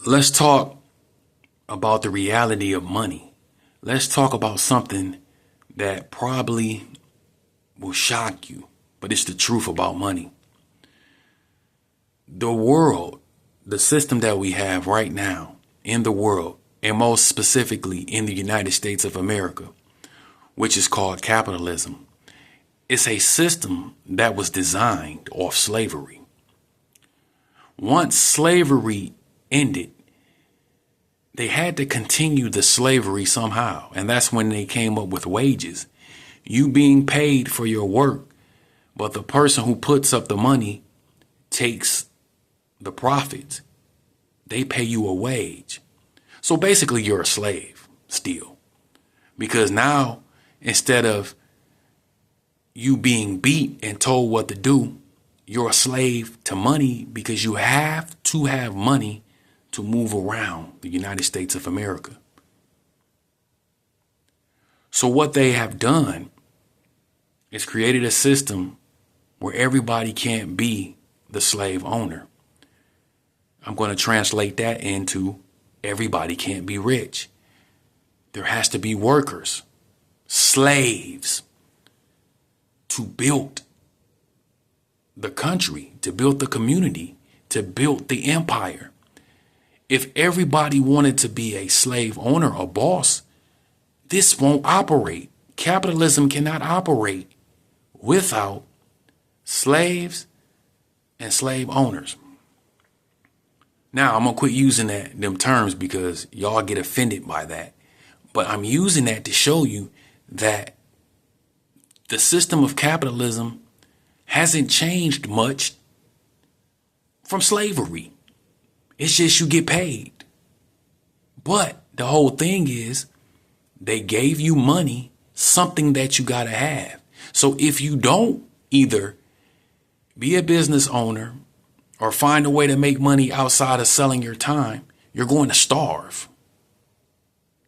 Let's talk about the reality of money. Let's talk about something that probably will shock you, but it's the truth about money. The world, the system that we have right now in the world, and most specifically in the United States of America, which is called capitalism, it's a system that was designed off slavery. Once slavery ended, they had to continue the slavery somehow. And that's when they came up with wages. You being paid for your work, but the person who puts up the money takes the profits. They pay you a wage. So basically you're a slave still. Because now, instead of you being beat and told what to do, you're a slave to money because you have to have money to move around the United States of America. So what they have done is created a system where everybody can't be the slave owner. I'm going to translate that into everybody can't be rich. There has to be workers, slaves, to build the country, to build the community, to build the empire. If everybody wanted to be a slave owner or boss, this won't operate. Capitalism cannot operate without slaves and slave owners. Now, I'm going to quit using them terms because y'all get offended by that. But I'm using that to show you that the system of capitalism hasn't changed much from slavery. It's just you get paid. But the whole thing is they gave you money, something that you got to have. So if you don't either be a business owner or find a way to make money outside of selling your time, you're going to starve.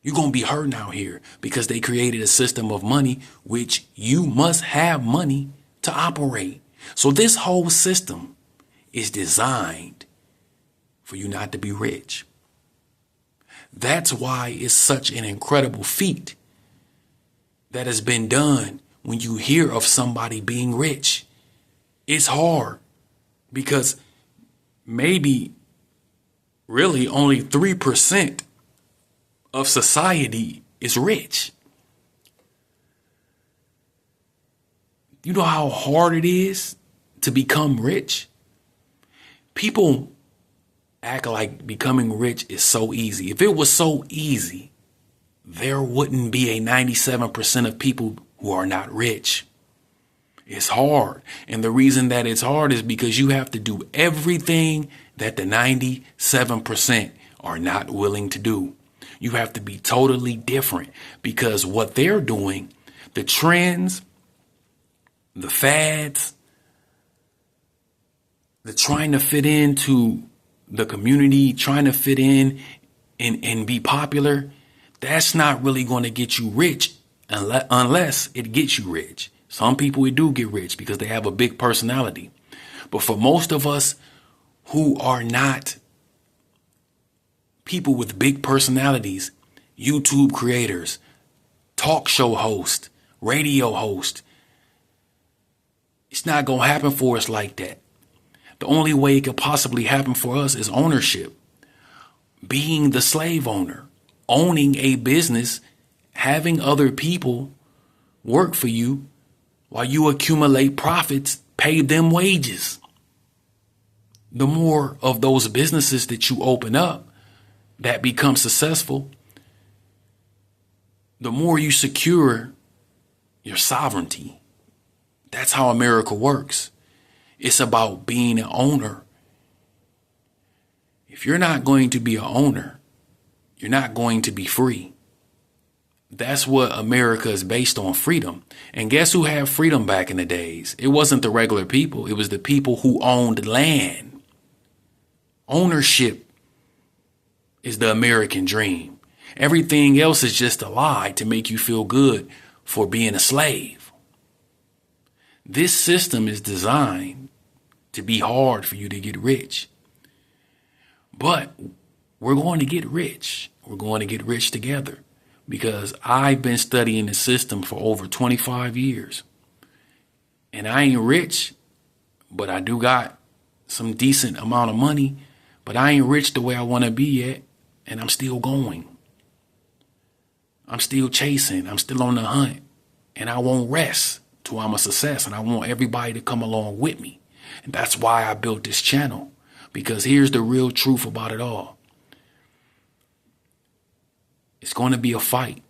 You're going to be hurting out here because they created a system of money, which you must have money to operate. So this whole system is designed for you not to be rich. That's why it's such an incredible feat that has been done when you hear of somebody being rich. It's hard because maybe really only 3% of society is rich. You know how hard it is to become rich? People act like becoming rich is so easy. If it was so easy, there wouldn't be a 97% of people who are not rich. It's hard. And the reason that it's hard is because you have to do everything that the 97% are not willing to do. You have to be totally different because what they're doing, the trends, the fads, the trying to fit into the community, trying to fit in and be popular, that's not really going to get you rich unless it gets you rich. Some people do get rich because they have a big personality. But for most of us who are not people with big personalities, YouTube creators, talk show hosts, radio hosts, it's not going to happen for us like that. The only way it could possibly happen for us is ownership. Being the slave owner, owning a business, having other people work for you while you accumulate profits, pay them wages. The more of those businesses that you open up that become successful, the more you secure your sovereignty. That's how America works. It's about being an owner. If you're not going to be an owner, you're not going to be free. That's what America is based on, freedom. And guess who had freedom back in the days? It wasn't the regular people. It was the people who owned land. Ownership is the American dream. Everything else is just a lie to make you feel good for being a slave. This system is designed to be hard for you to get rich. But we're going to get rich. We're going to get rich together because I've been studying the system for over 25 years. And I ain't rich, but I do got some decent amount of money, but I ain't rich the way I want to be yet. And I'm still going. I'm still chasing. I'm still on the hunt. And I won't rest till I'm a success. And I want everybody to come along with me. And that's why I built this channel. Because here's the real truth about it all. It's going to be a fight.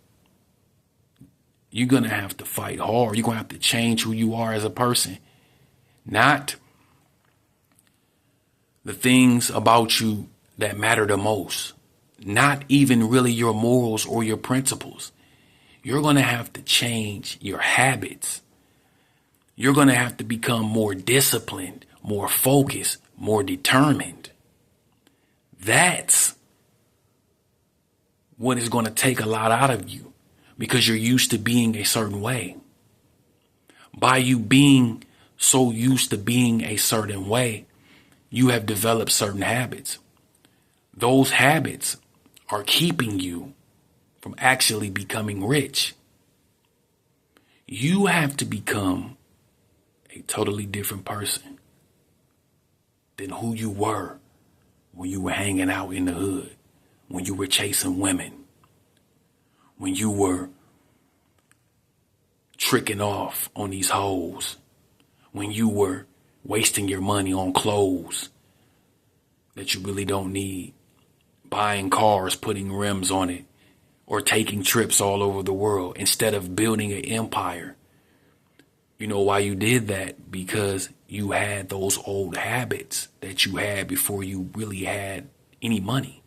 You're going to have to fight hard. You're going to have to change who you are as a person. Not the things about you that matter the most. Not even really your morals or your principles. You're going to have to change your habits. You're going to have to become more disciplined, more focused, more determined. That's what is going to take a lot out of you because you're used to being a certain way. By you being so used to being a certain way, you have developed certain habits. Those habits are keeping you from actually becoming rich. You have to become a totally different person than who you were when you were hanging out in the hood, when you were chasing women, when you were tricking off on these hoes, when you were wasting your money on clothes that you really don't need, buying cars, putting rims on it, or taking trips all over the world instead of building an empire. You know why you did that? Because you had those old habits that you had before you really had any money.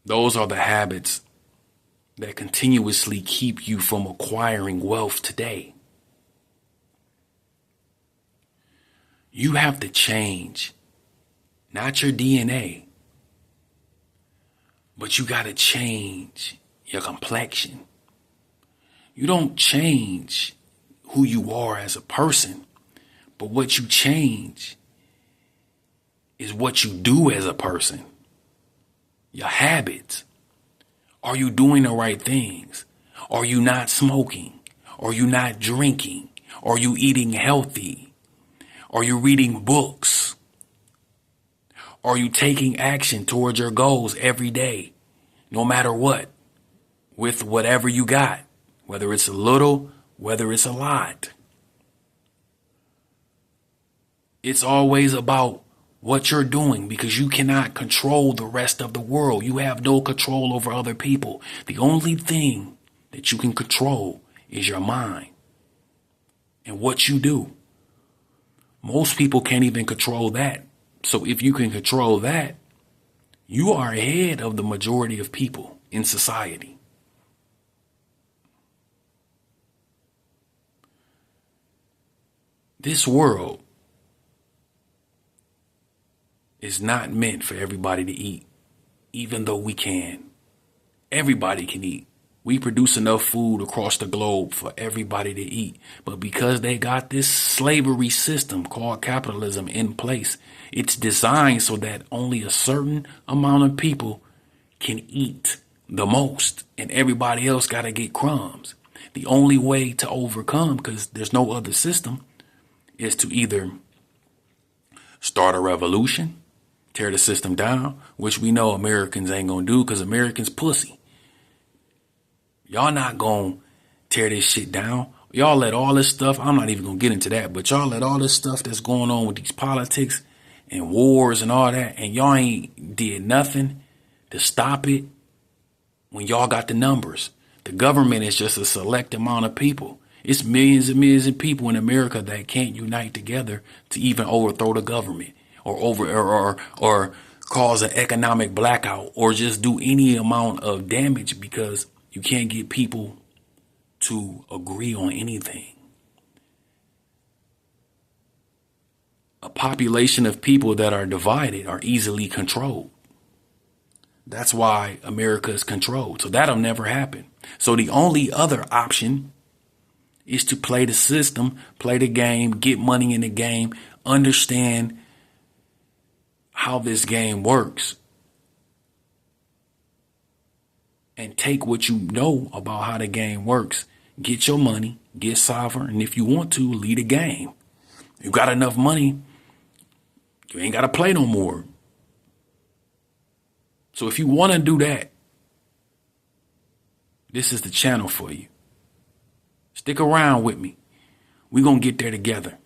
Those are the habits that continuously keep you from acquiring wealth today. You have to change, not your DNA, but you got to change your complexion. You don't change who you are as a person, but what you change is what you do as a person. Your habits. Are you doing the right things? Are you not smoking? Are you not drinking? Are you eating healthy? Are you reading books? Are you taking action towards your goals every day, no matter what, with whatever you got, whether it's a little, whether it's a lot? It's always about what you're doing because you cannot control the rest of the world. You have no control over other people. The only thing that you can control is your mind and what you do. Most people can't even control that. So if you can control that, you are ahead of the majority of people in society. This world is not meant for everybody to eat, even though we can. Everybody can eat. We produce enough food across the globe for everybody to eat. But because they got this slavery system called capitalism in place, it's designed so that only a certain amount of people can eat the most and everybody else got to get crumbs. The only way to overcome, because there's no other system, is to either start a revolution, tear the system down, which we know Americans ain't gonna do because Americans pussy. Y'all not gonna tear this shit down. Y'all let all this stuff, I'm not even gonna get into that, but y'all let all this stuff that's going on with these politics and wars and all that, and y'all ain't did nothing to stop it when y'all got the numbers. The government is just a select amount of people. It's millions and millions of people in America that can't unite together to even overthrow the government or cause an economic blackout or just do any amount of damage because you can't get people to agree on anything. A population of people that are divided are easily controlled. That's why America is controlled. So that'll never happen. So the only other option is to play the system, play the game, get money in the game, understand how this game works, and take what you know about how the game works. Get your money, get sovereign, and if you want to, lead a game. You got enough money, you ain't got to play no more. So if you want to do that, this is the channel for you. Stick around with me. We're going to get there together.